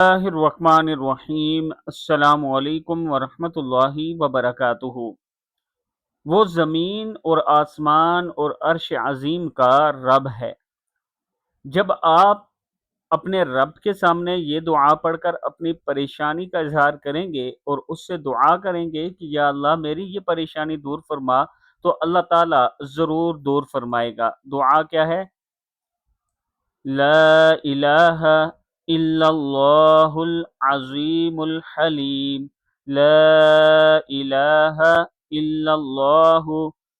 اللہ الرحمن الرحیم۔ السلام علیکم ورحمۃ اللہ وبرکاتہ۔ وہ زمین اور آسمان اور عرش عظیم کا رب ہے۔ جب آپ اپنے رب کے سامنے یہ دعا پڑھ کر اپنی پریشانی کا اظہار کریں گے اور اس سے دعا کریں گے کہ یا اللہ میری یہ پریشانی دور فرما، تو اللہ تعالیٰ ضرور دور فرمائے گا۔ دعا کیا ہے؟ لا الہ الا اللہ العظیم الحلیم، لا الہ الا اللہ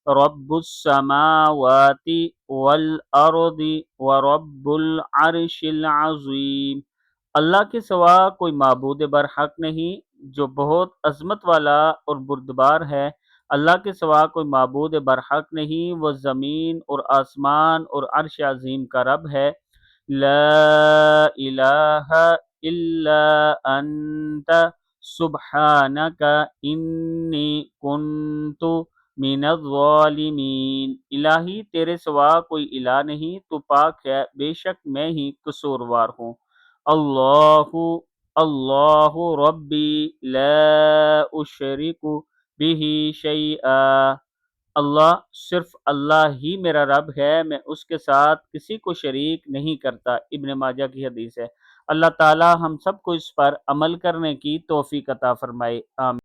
رب السماوات والارض ورب العرش العظیم۔ اللہ کے سوا کوئی معبود برحق نہیں جو بہت عظمت والا اور بردبار ہے۔ اللہ کے سوا کوئی معبود برحق نہیں، وہ زمین اور آسمان اور عرش عظیم کا رب ہے۔ لا الہ الا انت سبحانک انی کنت من الظالمین۔ الہی تیرے سوا کوئی الہ نہیں، تو پاک ہے، بے شک میں ہی قصوروار ہوں۔ اللہ اللہ ربی لا اشرک بہ شیئا، اللہ صرف اللہ ہی میرا رب ہے، میں اس کے ساتھ کسی کو شریک نہیں کرتا۔ ابن ماجہ کی حدیث ہے۔ اللہ تعالی ہم سب کو اس پر عمل کرنے کی توفیق عطا فرمائے، آمین۔